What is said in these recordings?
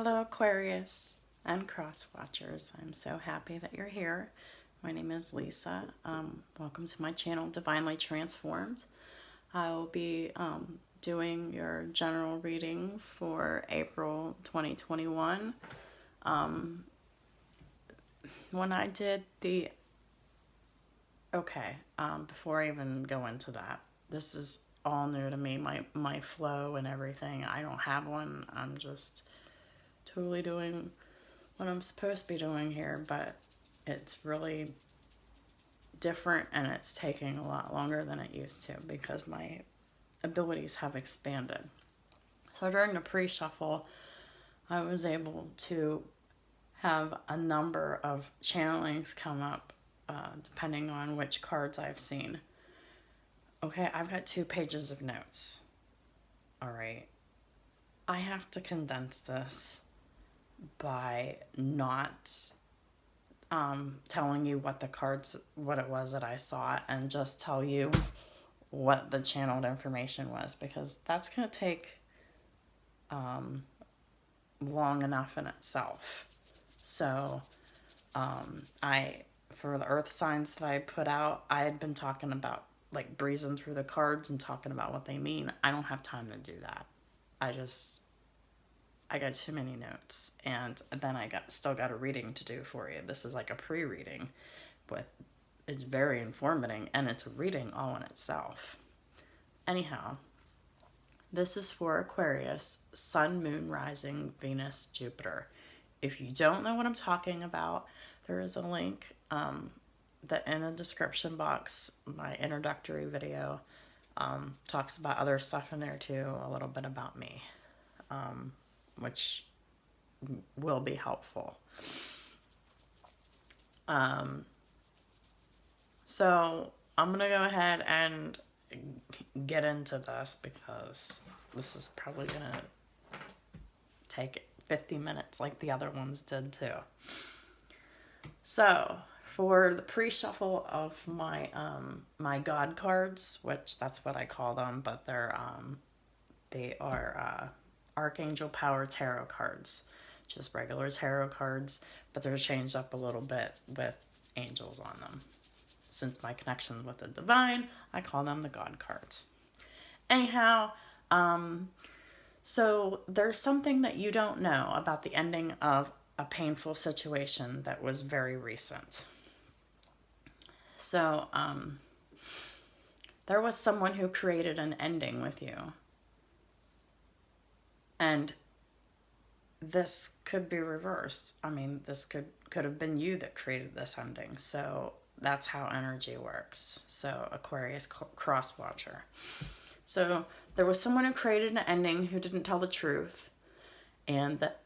Hello, Aquarius and Cross Watchers. I'm so happy that you're here. My name is Lisa. Welcome to my channel, Divinely Transformed. I will be doing your general reading for April 2021. When I did the... before I even go into that, this is all new to me, my flow and everything. I don't have one. I'm just totally doing what I'm supposed to be doing here, but it's really different and it's taking a lot longer than it used to because my abilities have expanded. So during the pre-shuffle, I was able to have a number of channelings come up depending on which cards I've seen. Okay, I've got 2 pages of notes. All right. I have to condense this by not telling you what it was that I saw, and just tell you what the channeled information was, because that's going to take long enough in itself. So for the earth signs that I put out, I had been talking about like breezing through the cards and talking about what they mean. I don't have time to do that. I got too many notes, and then still got a reading to do for you. This is like a pre-reading, but it's very informative, and it's a reading all in itself. Anyhow, this is for Aquarius, Sun, Moon, Rising, Venus, Jupiter. If you don't know what I'm talking about, there is a link that in the description box. My introductory video talks about other stuff in there too, a little bit about me. Which will be helpful. So I'm going to go ahead and get into this because this is probably going to take 50 minutes like the other ones did too. So for the pre-shuffle of my my God cards, which that's what I call them, but they are Archangel Power Tarot cards, just regular tarot cards, but they're changed up a little bit with angels on them. Since my connection with the divine, I call them the God cards. Anyhow, so there's something that you don't know about the ending of a painful situation that was very recent. So there was someone who created an ending with you. And this could be reversed. I mean, this could have been you that created this ending. So that's how energy works. So Aquarius cross watcher. So there was someone who created an ending who didn't tell the truth, and that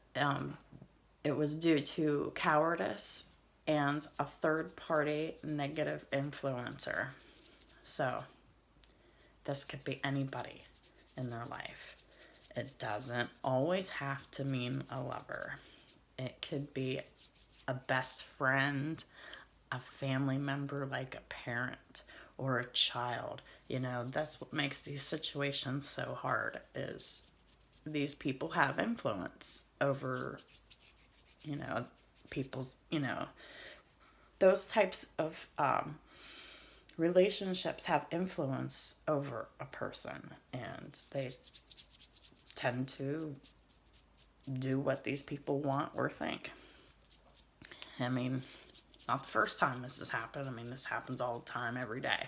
it was due to cowardice and a third party negative influencer. So this could be anybody in their life. It doesn't always have to mean a lover. It could be a best friend, a family member like a parent, or a child. You know, that's what makes these situations so hard, is these people have influence over, people's, those types of relationships have influence over a person, and they tend to do what these people want or think. I mean, not the first time this has happened. I mean, this happens all the time, every day.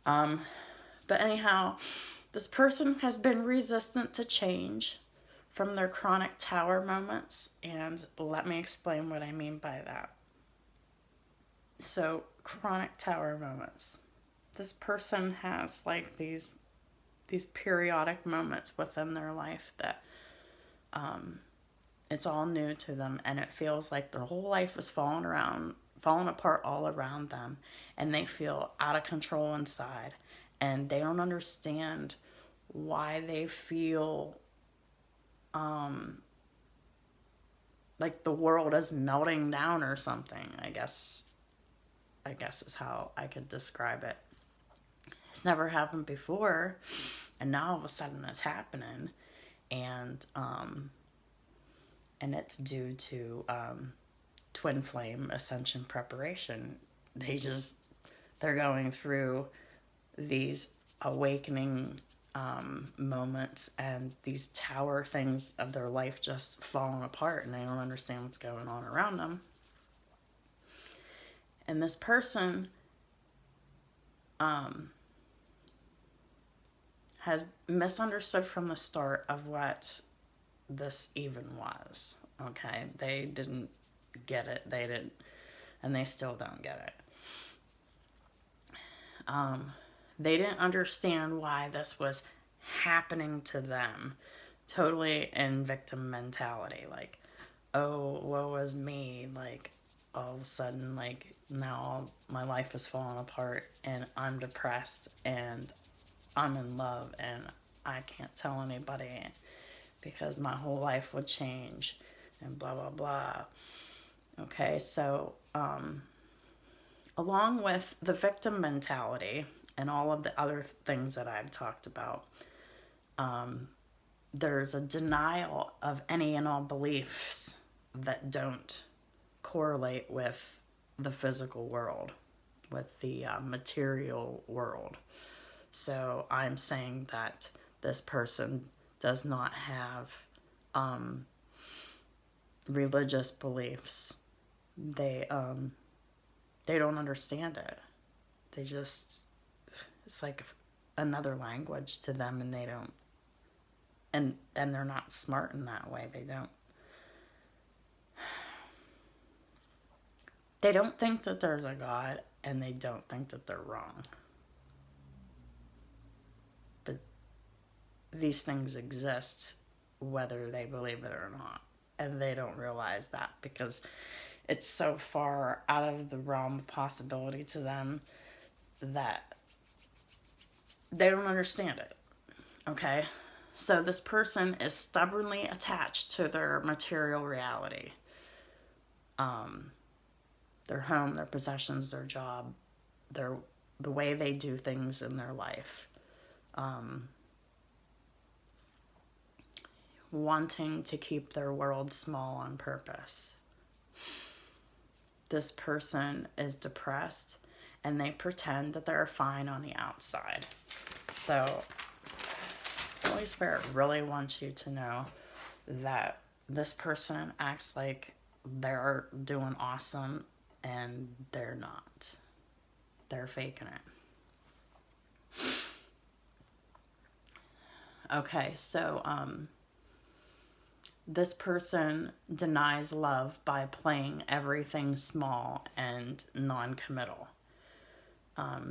But anyhow, this person has been resistant to change from their chronic tower moments, and let me explain what I mean by that. So, chronic tower moments. This person has like these periodic moments within their life that it's all new to them, and it feels like their whole life is falling apart all around them, and they feel out of control inside, and they don't understand why they feel like the world is melting down or something. I guess is how I could describe it. It's never happened before, and now all of a sudden it's happening. And and it's due to twin flame ascension preparation. They're going through these awakening moments, and these tower things of their life just falling apart, and they don't understand what's going on around them. And this person has misunderstood from the start of what this even was. Okay, they didn't get it. They didn't, and they still don't get it. They didn't understand why this was happening to them. Totally in victim mentality. Like, oh, woe is me. Like, all of a sudden, like, now my life is falling apart and I'm depressed and I'm in love and I can't tell anybody because my whole life would change and blah, blah, blah. Okay, so along with the victim mentality and all of the other things that I've talked about, there's a denial of any and all beliefs that don't correlate with the physical world, with the material world. So I'm saying that this person does not have religious beliefs. They don't understand it. They just, it's like another language to them, and they don't, and they're not smart in that way. They don't think that there's a God, and they don't think that they're wrong. But these things exist whether they believe it or not. And they don't realize that because it's so far out of the realm of possibility to them that they don't understand it. Okay? So this person is stubbornly attached to their material reality. Their home, their possessions, their job, the way they do things in their life. Wanting to keep their world small on purpose. This person is depressed and they pretend that they're fine on the outside. So the Holy Spirit really wants you to know that this person acts like they're doing awesome and they're not. They're faking it. Okay, so this person denies love by playing everything small and non-committal.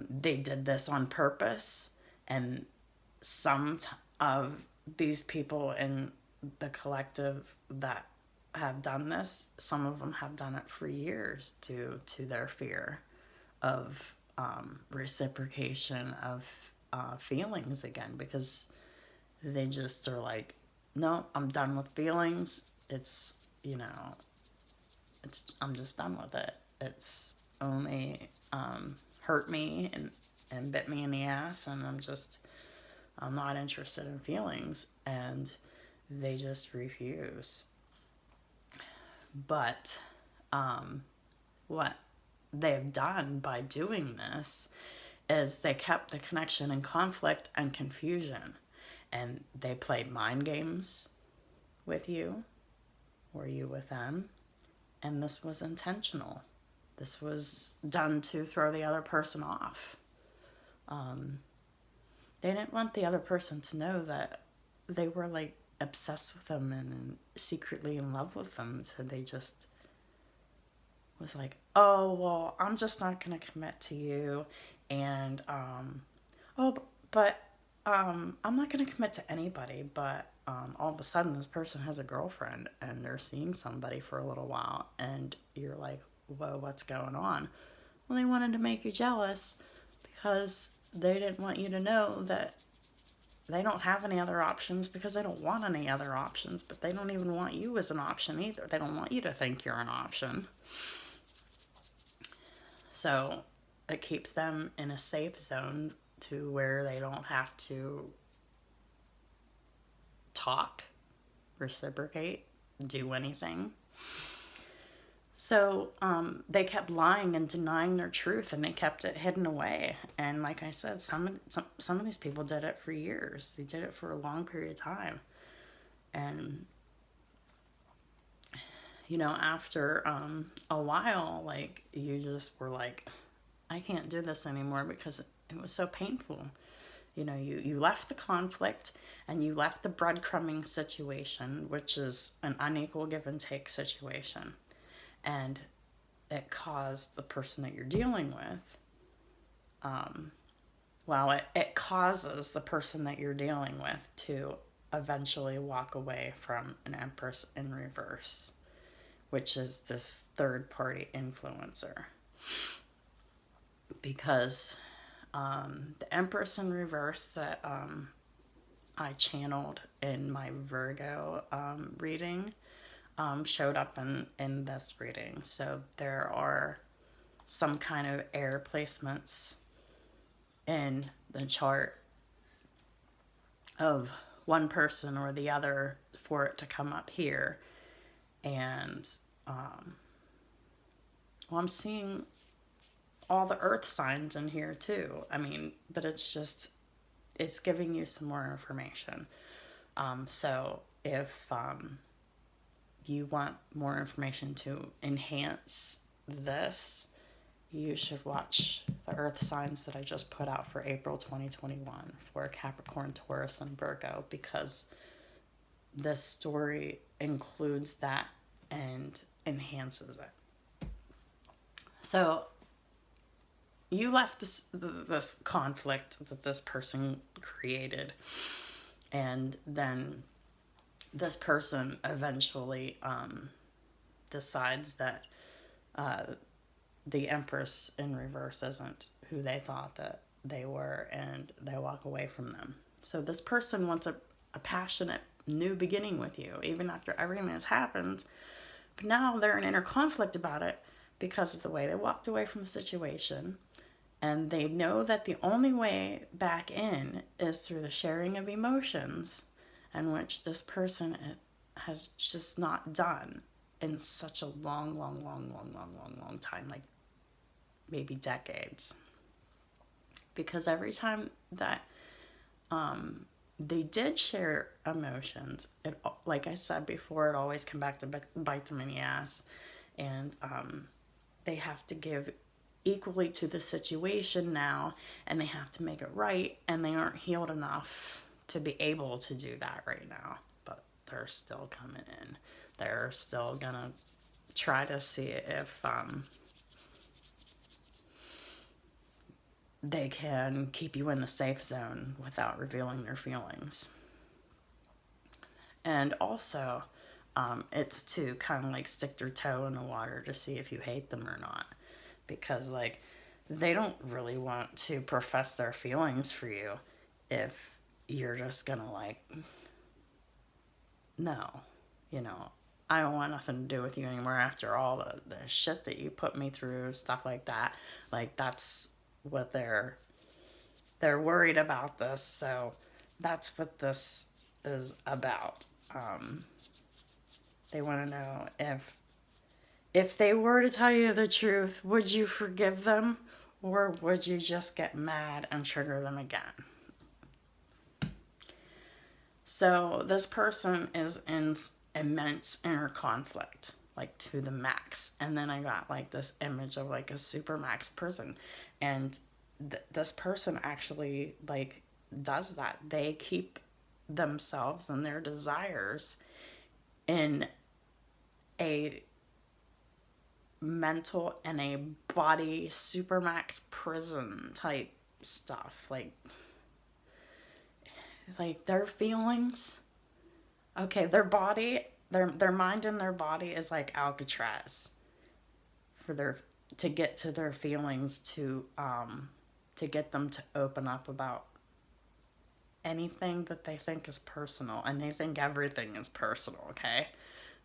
They did this on purpose, and some of these people in the collective that have done this, some of them have done it for years due to their fear of reciprocation of feelings again, because they just are like, no, I'm done with feelings. It's, I'm just done with it. It's only hurt me and bit me in the ass, and I'm not interested in feelings, and they just refuse. But what they've done by doing this is they kept the connection in conflict and confusion. And they played mind games with you, or you with them. And this was intentional. This was done to throw the other person off. They didn't want the other person to know that they were like obsessed with them and secretly in love with them. So they just was like, oh, well, I'm just not going to commit to you. And, I'm not going to commit to anybody, but all of a sudden this person has a girlfriend and they're seeing somebody for a little while, and you're like, whoa, what's going on? Well, they wanted to make you jealous because they didn't want you to know that they don't have any other options, because they don't want any other options, but they don't even want you as an option either. They don't want you to think you're an option. So it keeps them in a safe zone to where they don't have to talk, reciprocate, do anything. So they kept lying and denying their truth, and they kept it hidden away. And like I said, some of these people did it for years. They did it for a long period of time. And after a while, like, you just were like, I can't do this anymore, because it was so painful. You left the conflict, and you left the breadcrumbing situation, which is an unequal give and take situation. And it caused the person that you're dealing with, it causes the person that you're dealing with to eventually walk away from an Empress in reverse, which is this third party influencer. Because the Empress in reverse that I channeled in my Virgo reading showed up in this reading. So there are some kind of air placements in the chart of one person or the other for it to come up here. And I'm seeing all the earth signs in here too. I mean, but it's giving you some more information. So if you want more information to enhance this, you should watch the earth signs that I just put out for April 2021 for Capricorn, Taurus, and Virgo, because this story includes that and enhances it. So you left this conflict that this person created, and then this person eventually decides that the Empress in reverse isn't who they thought that they were, and they walk away from them. So this person wants a passionate new beginning with you, even after everything has happened. But now they're in inner conflict about it because of the way they walked away from a situation. And they know that the only way back in is through the sharing of emotions, and which this person has just not done in such a long time, like maybe decades. Because every time that they did share emotions, it, like I said before, it always come back to bite them in the ass. And they have to give equally to the situation now, and they have to make it right, and they aren't healed enough to be able to do that right now. But they're still coming in. They're still gonna try to see if they can keep you in the safe zone without revealing their feelings. And also, it's to kind of like stick their toe in the water to see if you hate them or not. Because, like, they don't really want to profess their feelings for you if you're just gonna, like, no, I don't want nothing to do with you anymore after all the shit that you put me through, stuff like that. Like, that's what they're worried about this. So that's what this is about. They want to know if they were to tell you the truth, would you forgive them, or would you just get mad and trigger them again? So this person is in immense inner conflict, like to the max. And then I got like this image of like a super max prison. And this person actually like does that. They keep themselves and their desires in a mental and a body supermax prison type stuff. Like their feelings, okay, their body, their mind and their body is like Alcatraz for to get to their feelings, to get them to open up about anything that they think is personal, and they think everything is personal, okay?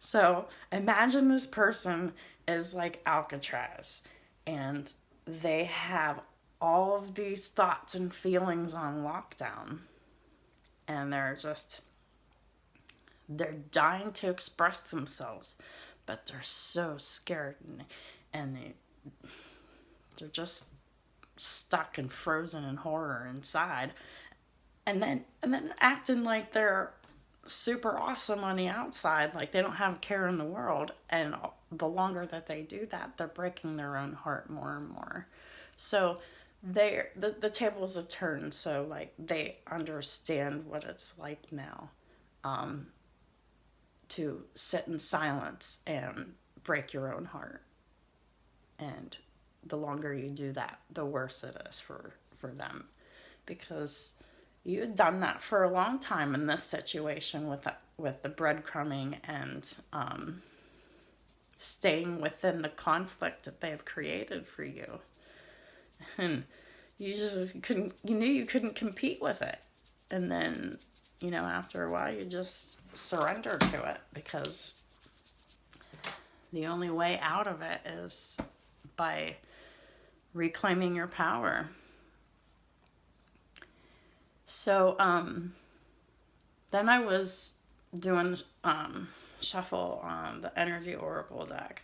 So imagine this person is like Alcatraz, and they have all of these thoughts and feelings on lockdown, and They're dying to express themselves, but they're so scared, and they're just stuck and frozen in horror inside, and then acting like they're super awesome on the outside, like they don't have a care in the world. And the longer that they do that, they're breaking their own heart more and more. So the tables have turned. So like they understand what it's like now, to sit in silence and break your own heart. And the longer you do that, the worse it is for them, because you had done that for a long time in this situation with the breadcrumbing and staying within the conflict that they've created for you, and you just couldn't. You knew you couldn't compete with it, and then after a while you just surrendered to it, because the only way out of it is by reclaiming your power. So then I was doing shuffle on the Energy Oracle deck.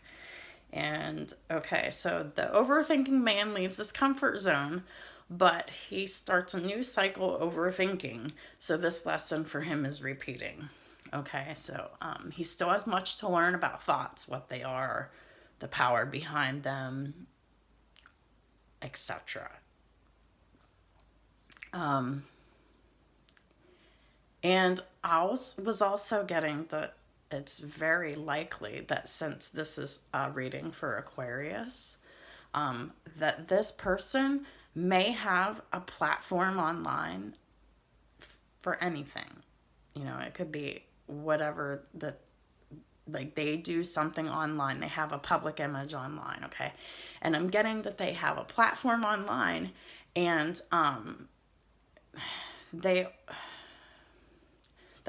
And okay, so the overthinking man leaves his comfort zone, but he starts a new cycle overthinking. So this lesson for him is repeating. Okay, so he still has much to learn about thoughts, what they are, the power behind them, etc. And I was also getting that it's very likely that, since this is a reading for Aquarius, that this person may have a platform online for anything. It could be whatever like they do something online. They have a public image online, okay? And I'm getting that they have a platform online, and the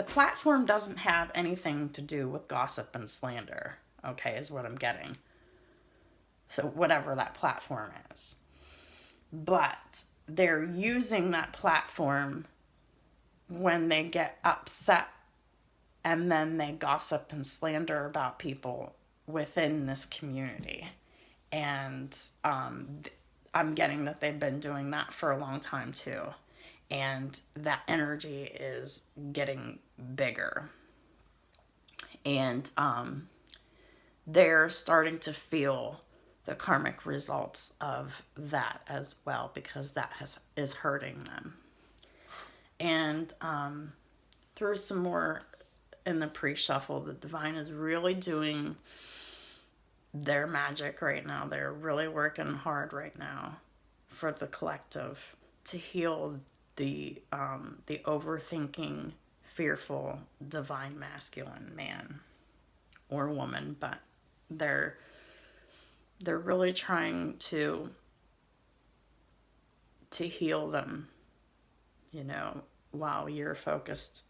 platform doesn't have anything to do with gossip and slander, okay, is what I'm getting. So whatever that platform is. But they're using that platform when they get upset, and then they gossip and slander about people within this community. And I'm getting that they've been doing that for a long time too. And that energy is getting bigger. And they're starting to feel the karmic results of that as well, because that is hurting them. And through some more in the pre-shuffle, the divine is really doing their magic right now. They're really working hard right now for the collective to heal the overthinking, fearful, divine masculine man or woman. But they're really trying to heal them, while you're focused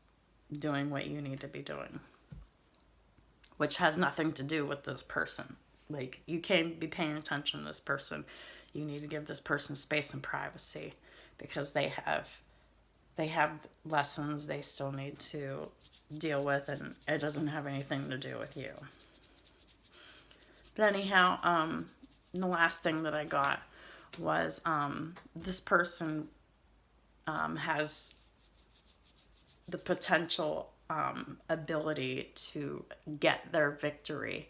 doing what you need to be doing, which has nothing to do with this person. Like, you can't be paying attention to this person. You need to give this person space and privacy, because they have lessons they still need to deal with, and it doesn't have anything to do with you. But anyhow, the last thing that I got was this person has the potential ability to get their victory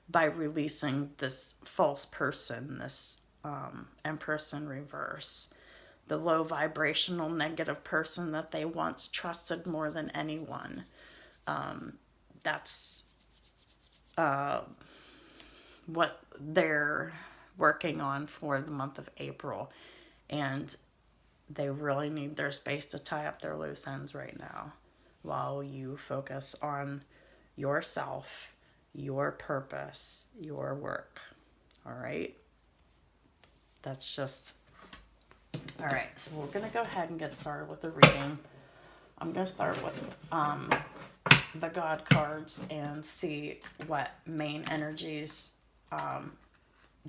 by releasing this false person, this Empress in reverse, the low vibrational negative person that they once trusted more than anyone. That's what they're working on for the month of April. And they really need their space to tie up their loose ends right now, while you focus on yourself, your purpose, your work. All right? That's just... All right, so we're going to go ahead and get started with the reading. I'm going to start with the God cards and see what main energies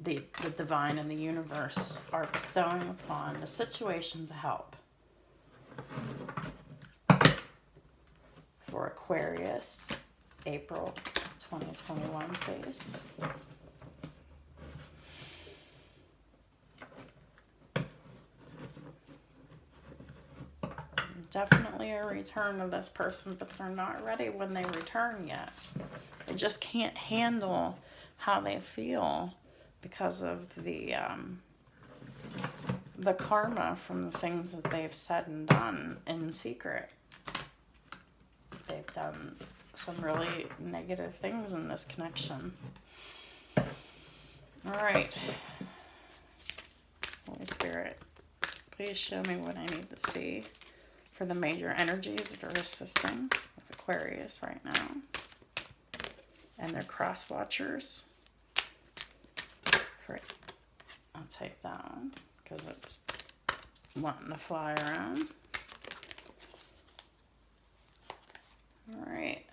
the divine and the universe are bestowing upon the situation to help. For for Aquarius, April 2021, please. Definitely a return of this person, but they're not ready when they return yet. They just can't handle how they feel because of the karma from the things that they've said and done in secret. They've done some really negative things in this connection. All right. Holy Spirit, please show me what I need to see for the major energies that are assisting with Aquarius right now. And their cross watchers. I'll take that one because it's wanting to fly around. All right.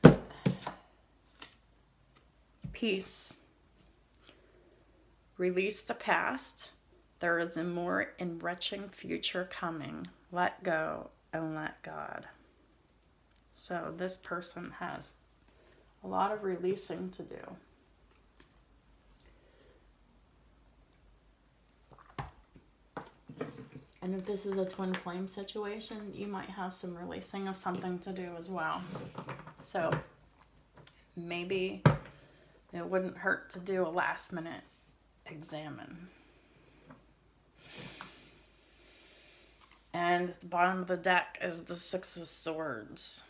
Peace. Release the past. There is a more enriching future coming. Let go and let God. So this person has a lot of releasing to do. And if this is a twin flame situation, you might have some releasing of something to do as well. So maybe it wouldn't hurt to do a last minute examine. And at the bottom of the deck is the Six of Swords.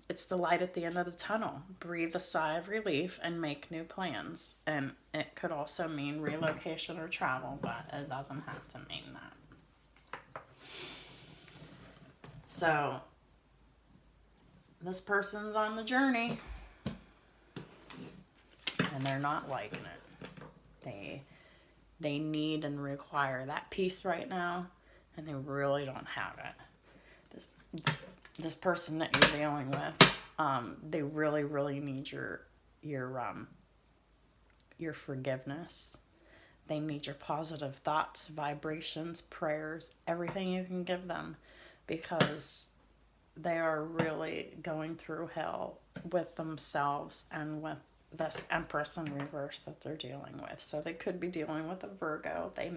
It's the light at the end of the tunnel. Breathe a sigh of relief and make new plans. And it could also mean relocation or travel, but it doesn't have to mean that. So, this person's on the journey. And they're not liking it. They need and require that peace right now, and they really don't have it. This person that you're dealing with, they really, really need your forgiveness. They need your positive thoughts, vibrations, prayers, everything you can give them, because they are really going through hell with themselves and with this Empress in reverse that they're dealing with. So they could be dealing with a Virgo. They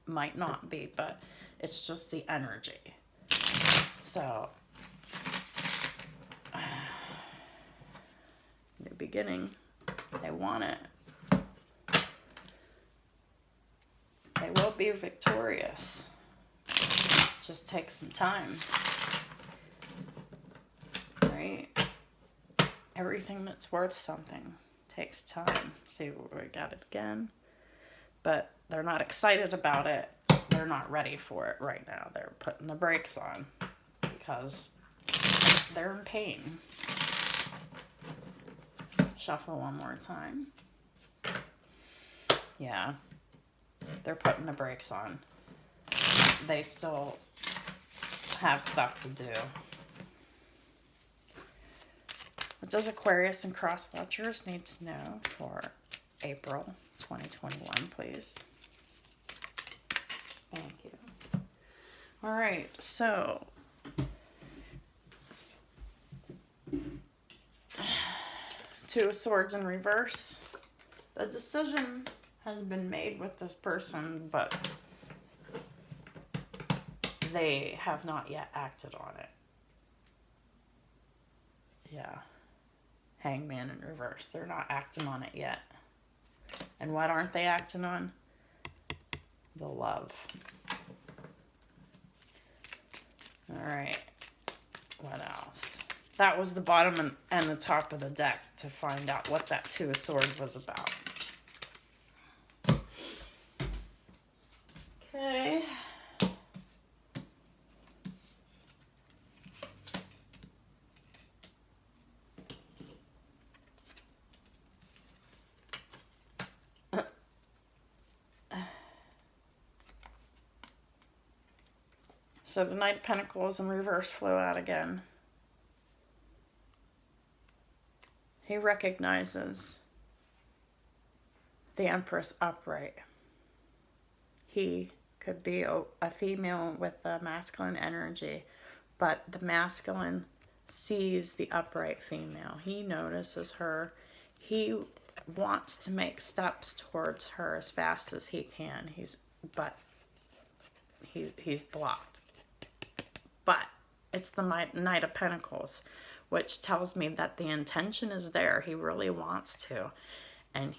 might not be, but it's just the energy. So, new beginning. They want it. They will be victorious. Just takes some time. Right? Everything that's worth something takes time. See, we got it again. But they're not excited about it. They're not ready for it right now. They're putting the brakes on because they're in pain. Shuffle one more time. Yeah. They're putting the brakes on. They still have stuff to do. What does Aquarius and Cross Watchers need to know for April 2021, please? Thank you. All right, so Two of Swords in reverse. The decision has been made with this person, but they have not yet acted on it. Yeah. Hangman in reverse. They're not acting on it yet. And what aren't they acting on? The love. All right. What else? That was the bottom and the top of the deck to find out what that Two of Swords was about. Okay. So the Knight of Pentacles in reverse flew out again. He recognizes the Empress upright. He could be a female with a masculine energy, but the masculine sees the upright female. He notices her. He wants to make steps towards her as fast as he can. He's blocked. But it's the Knight of Pentacles, which tells me that the intention is there. He really wants to. And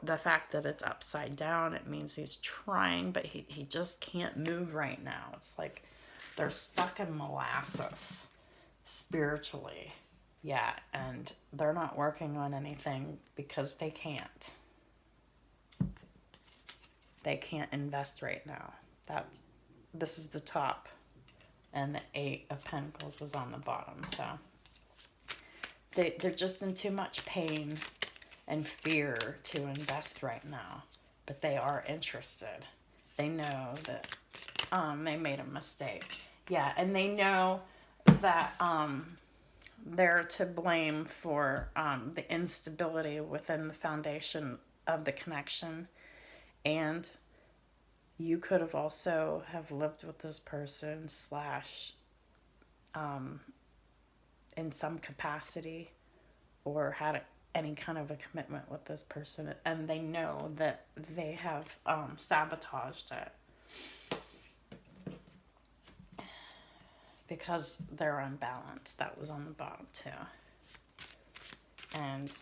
the fact that it's upside down, it means he's trying, but he just can't move right now. It's like they're stuck in molasses spiritually. Yeah, and they're not working on anything because they can't. They can't invest right now. This is the top, and the Eight of Pentacles was on the bottom. So they're just in too much pain and fear to invest right now, but they are interested. They know that they made a mistake. Yeah, and they know that they're to blame for the instability within the foundation of the connection. And you could have also have lived with this person / in some capacity, or had any kind of a commitment with this person, and they know that they have sabotaged it because they're unbalanced. That was on the bottom too. And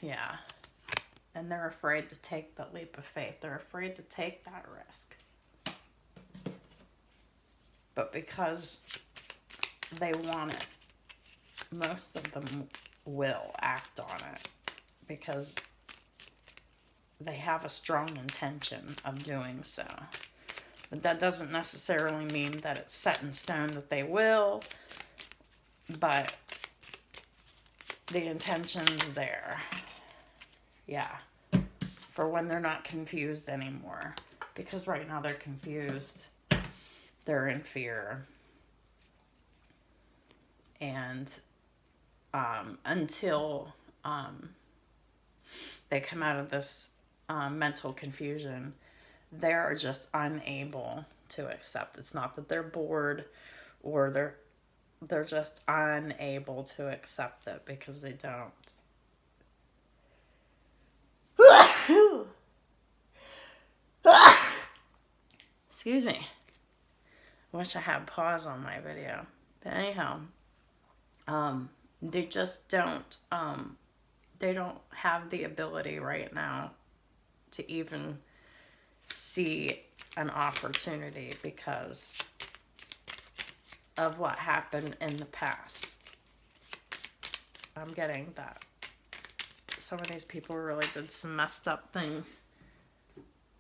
yeah, and they're afraid to take the leap of faith. They're afraid to take that risk. But because they want it, most of them will act on it because they have a strong intention of doing so. But that doesn't necessarily mean that it's set in stone that they will, but the intention's there. Yeah. For when they're not confused anymore. Because right now they're confused. They're in fear. And until they come out of this mental confusion, they're just unable to accept. It's not that they're bored or they're just unable to accept it because they don't. Excuse me. I wish I had pause on my video. But anyhow, they just don't, they don't have the ability right now to even see an opportunity because of what happened in the past. I'm getting that some of these people really did some messed up things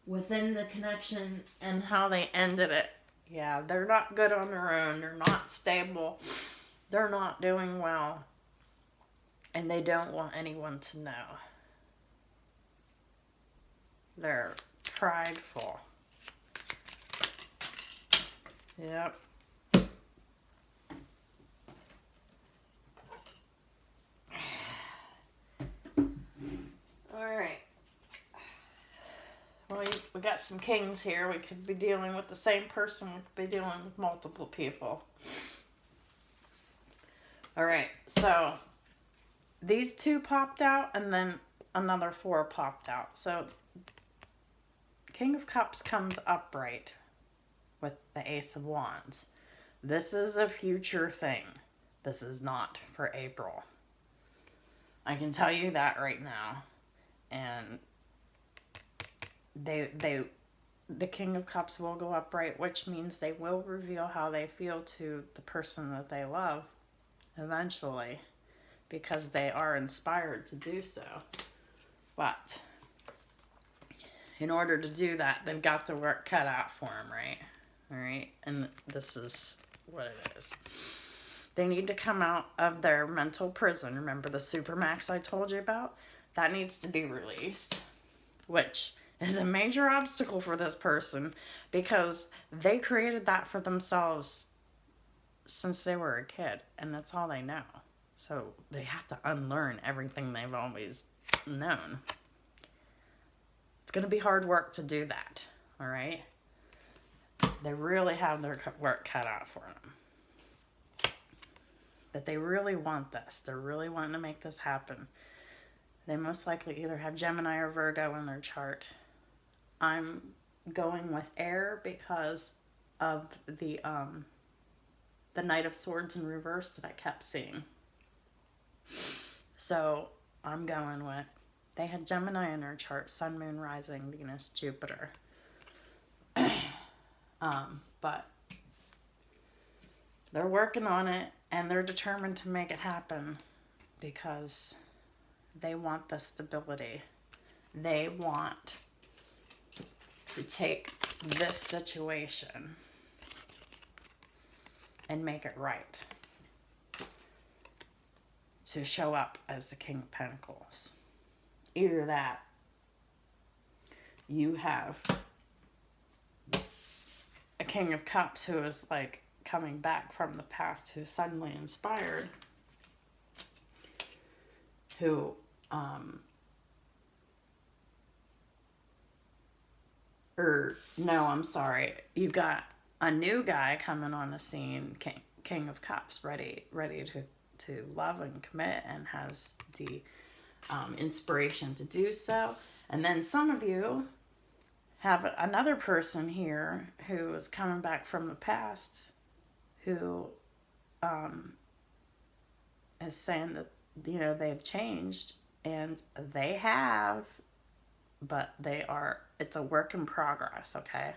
within the connection and how they ended it. Yeah, they're not good on their own. They're not stable. They're not doing well. And they don't want anyone to know. They're prideful. Yep. Alright. Well, we got some kings here. We could be dealing with the same person. We could be dealing with multiple people. Alright, so these two popped out and then another 4 popped out. So King of Cups comes upright with the Ace of Wands. This is a future thing. This is not for April. I can tell you that right now. And the King of Cups will go upright, which means they will reveal how they feel to the person that they love eventually, because they are inspired to do so. But in order to do that, they've got the work cut out for them, right? All right, and this is what it is. They need to come out of their mental prison. Remember the supermax I told you about? That needs to be released, which is a major obstacle for this person because they created that for themselves since they were a kid, and that's all they know. So they have to unlearn everything they've always known. It's going to be hard work to do that. All right. They really have their work cut out for them. But they really want this. They're really wanting to make this happen. They most likely either have Gemini or Virgo in their chart. I'm going with air because of the Knight of Swords in reverse that I kept seeing. So I'm going with, they had Gemini in their chart, Sun, Moon, Rising, Venus, Jupiter. But they're working on it, and they're determined to make it happen because they want the stability. They want to take this situation and make it right. To show up as the King of Pentacles. Either that, you have a King of Cups who is like coming back from the past, who's suddenly inspired, who I'm sorry, you've got a new guy coming on the scene, King of Cups, ready to love and commit, and has the inspiration to do so. And then some of you have another person here who's coming back from the past, who is saying that, you know, they've changed, and they have, but it's a work in progress, okay?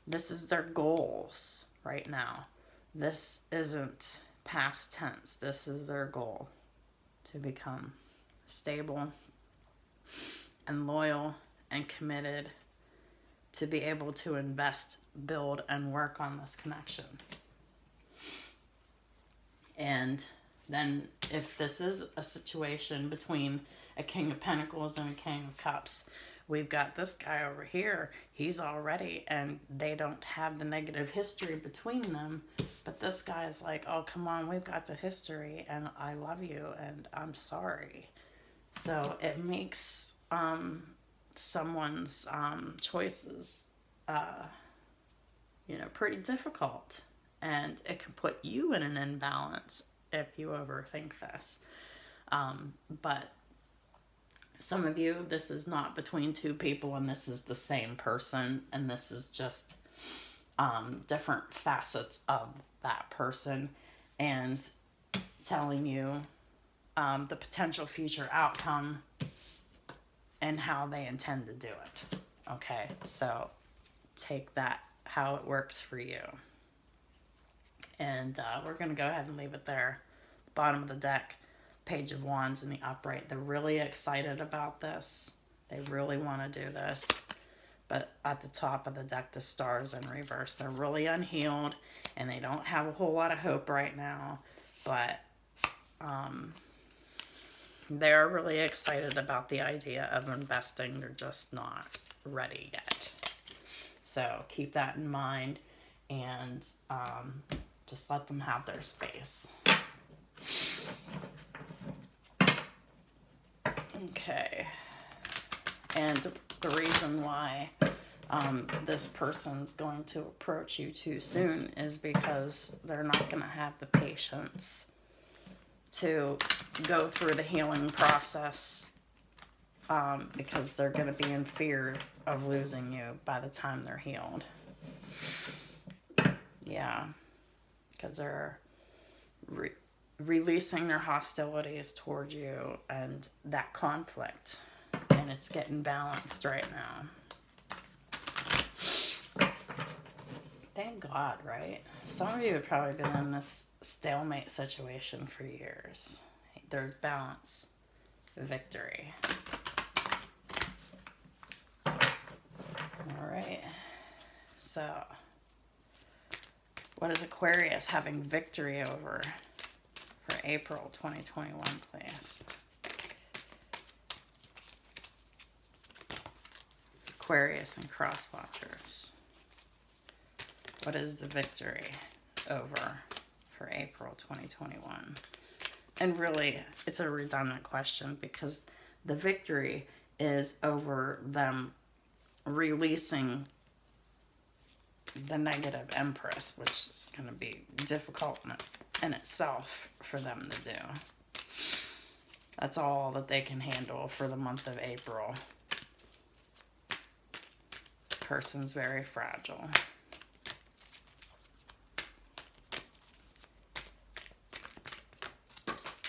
This is their goals right now. This isn't past tense. This is their goal, to become stable and loyal and committed, to be able to invest, build, and work on this connection. And then if this is a situation between a King of Pentacles and a King of Cups, we've got this guy over here. He's all ready, and they don't have the negative history between them. But this guy is like, oh, come on, we've got the history, and I love you, and I'm sorry. So it makes someone's choices, pretty difficult. And it can put you in an imbalance if you overthink this. But some of you, this is not between two people, and this is the same person, and this is just different facets of that person, and telling you the potential future outcome and how they intend to do it. Okay, so take that how it works for you. And we're going to go ahead and leave it there. Bottom of the deck, Page of Wands in the upright. They're really excited about this. They really want to do this. But at the top of the deck, the Stars in reverse. They're really unhealed, and they don't have a whole lot of hope right now. But they're really excited about the idea of investing. They're just not ready yet. So keep that in mind, and just let them have their space. Okay. And the reason why this person's going to approach you too soon is because they're not going to have the patience to go through the healing process, because they're going to be in fear of losing you by the time they're healed. Yeah, because they're releasing their hostilities toward you and that conflict, and it's getting balanced right now. Thank God, right? Some of you have probably been in this stalemate situation for years. There's balance, victory. All right. So, what is Aquarius having victory over for April 2021, please? Aquarius and cross watchers. What is the victory over for April 2021? And really, it's a redundant question, because the victory is over them releasing the negative Empress, which is going to be difficult in itself for them to do. That's all that they can handle for the month of April. This person's very fragile.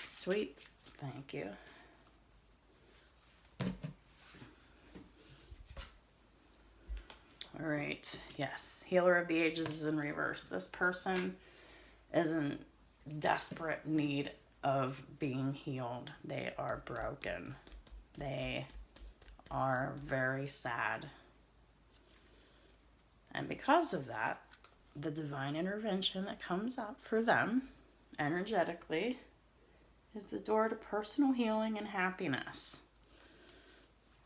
Sweet. Thank you. All right. Yes. Healer of the Ages is in reverse. This person is in desperate need of being healed. They are broken. They are very sad. And because of that, the divine intervention that comes up for them energetically is the door to personal healing and happiness.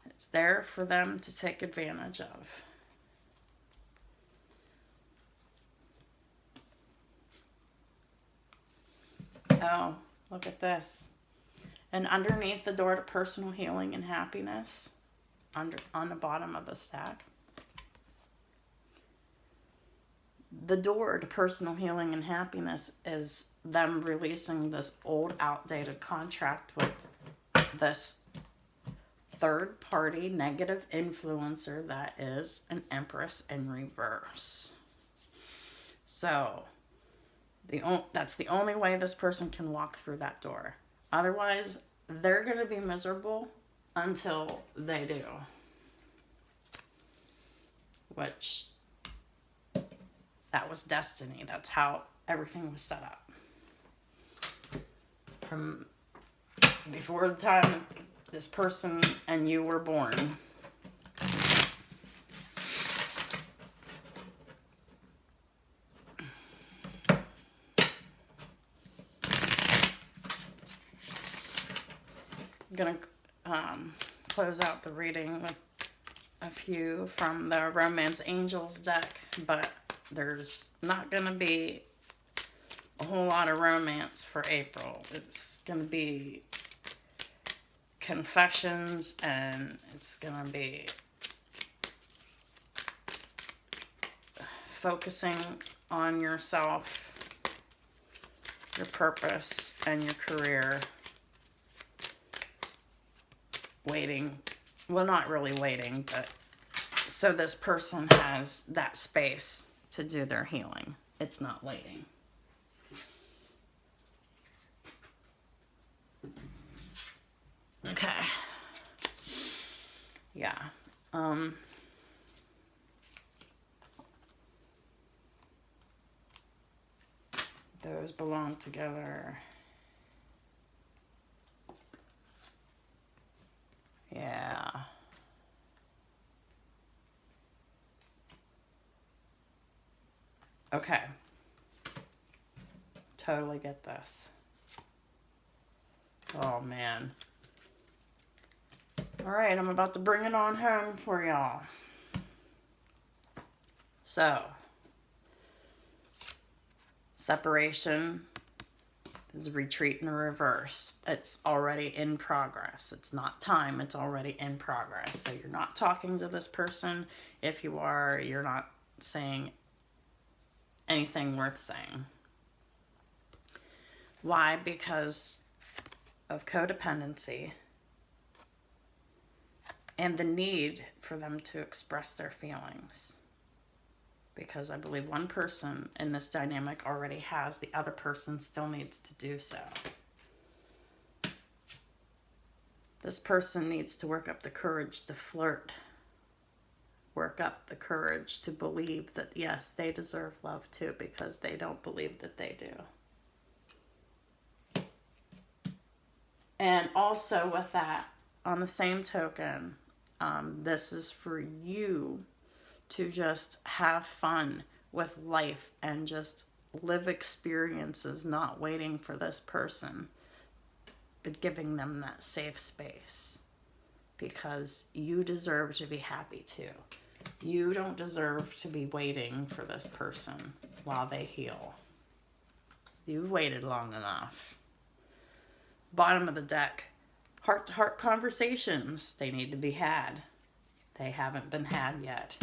It's there for them to take advantage of. Oh, look at this. And underneath the door to personal healing and happiness, on the bottom of the stack, the door to personal healing and happiness is them releasing this old, outdated contract with this third-party negative influencer that is an Empress in reverse. So that's the only way this person can walk through that door. Otherwise, they're going to be miserable until they do. Which, that was destiny. That's how everything was set up. From before the time this person and you were born. I'm going to close out the reading with a few from the Romance Angels deck, but there's not going to be a whole lot of romance for April. It's going to be confessions, and it's going to be focusing on yourself, your purpose, and your career. Waiting, well, not really waiting, but so this person has that space to do their healing. It's not waiting. Okay. Yeah. Those belong together. Yeah. Okay. Totally get this. Oh, man. All right, I'm about to bring it on home for y'all. So, separation is retreat in reverse. It's already in progress. It's not time. It's already in progress. So you're not talking to this person. If you are, you're not saying anything worth saying. Why? Because of codependency and the need for them to express their feelings. Because I believe one person in this dynamic already has, the other person still needs to do so. This person needs to work up the courage to flirt. Work up the courage to believe that, yes, they deserve love too, because they don't believe that they do. And also with that, on the same token, this is for you to just have fun with life and just live experiences, not waiting for this person, but giving them that safe space. Because you deserve to be happy too. You don't deserve to be waiting for this person while they heal. You've waited long enough. Bottom of the deck, heart-to-heart conversations, they need to be had. They haven't been had yet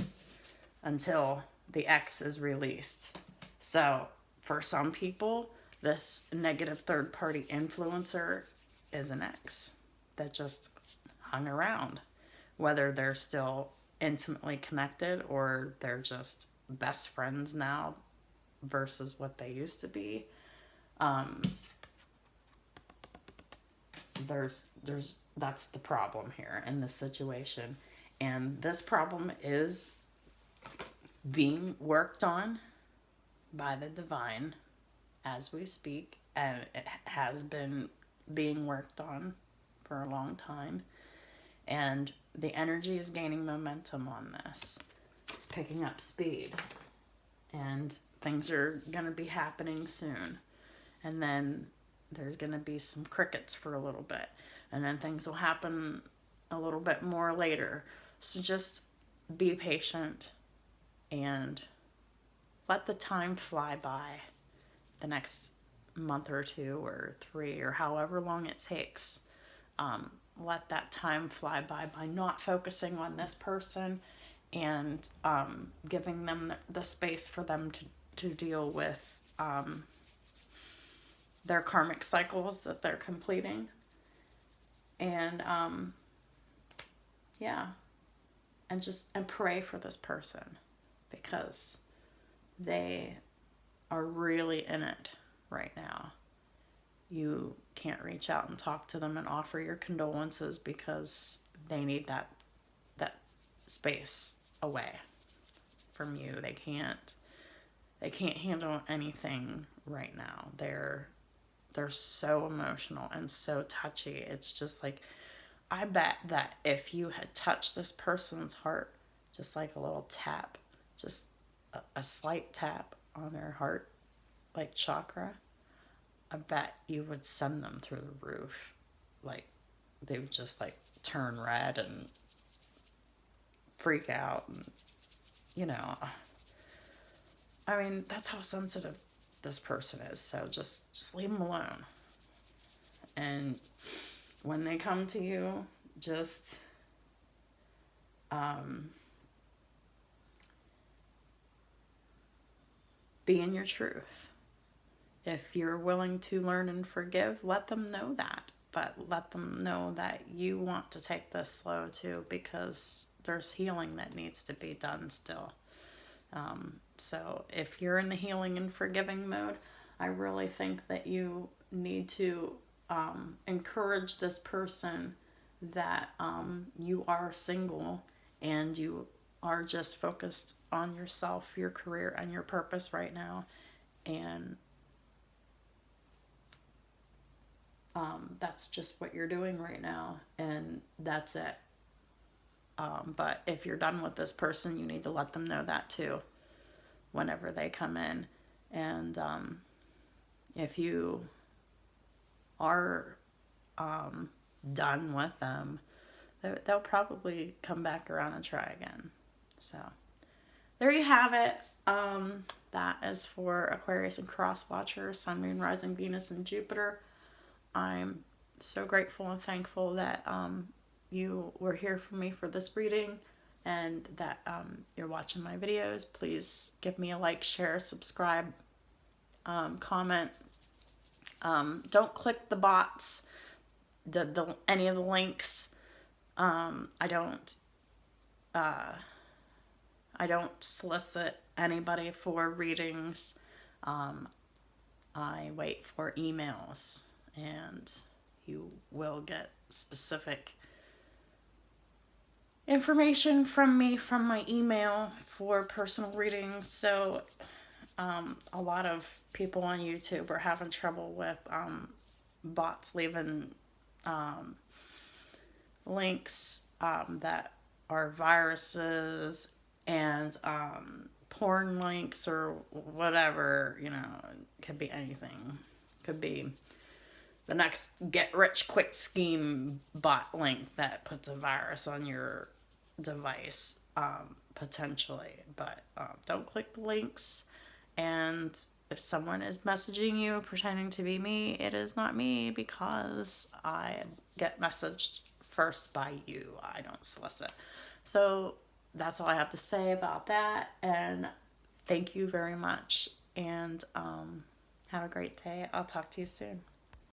until the X is released. So for some people, this negative third party influencer is an ex that just hung around, whether they're still intimately connected or they're just best friends now versus what they used to be. There's that's the problem here in this situation, and this problem is being worked on by the divine as we speak, and it has been being worked on for a long time, and the energy is gaining momentum on this. It's picking up speed, and things are going to be happening soon, and then there's going to be some crickets for a little bit, and then things will happen a little bit more later. So just be patient and let the time fly by, the next month or 2 or 3 or however long it takes. Let that time fly by not focusing on this person, and giving them the space for them to deal with their karmic cycles that they're completing. And and pray for this person, because they are really in it right now. You can't reach out and talk to them and offer your condolences because they need that space away from you. They can't handle anything right now. They're so emotional and so touchy. It's just like, I bet that if you had touched this person's heart, just like a little tap, just a slight tap on their heart, like chakra, I bet you would send them through the roof. Like, they would just like turn red and freak out. And, I mean, that's how sensitive this person is. So just leave them alone. And when they come to you, just be in your truth. If you're willing to learn and forgive, let them know that. But let them know that you want to take this slow too, because there's healing that needs to be done still. So if you're in the healing and forgiving mode, I really think that you need to encourage this person that you are single and you are just focused on yourself, your career, and your purpose right now. And that's just what you're doing right now, and that's it. But if you're done with this person, you need to let them know that too, whenever they come in. And if you are done with them, they'll probably come back around and try again. So there you have it. That is for Aquarius and Cross Watchers, Sun, Moon, Rising, Venus, and Jupiter. I'm so grateful and thankful that you were here for me for this reading, and that you're watching my videos. Please give me a like, share, subscribe, comment. Don't click the bots, any of the links. I don't solicit anybody for readings. I wait for emails, and you will get specific information from me from my email for personal readings. So a lot of people on YouTube are having trouble with bots leaving links that are viruses and porn links or whatever. It could be anything. Could be the next get rich quick scheme bot link that puts a virus on your device, potentially. But don't click the links. And if someone is messaging you pretending to be me, it is not me, because I get messaged first by you. I don't solicit. So that's all I have to say about that. And thank you very much. And have a great day. I'll talk to you soon.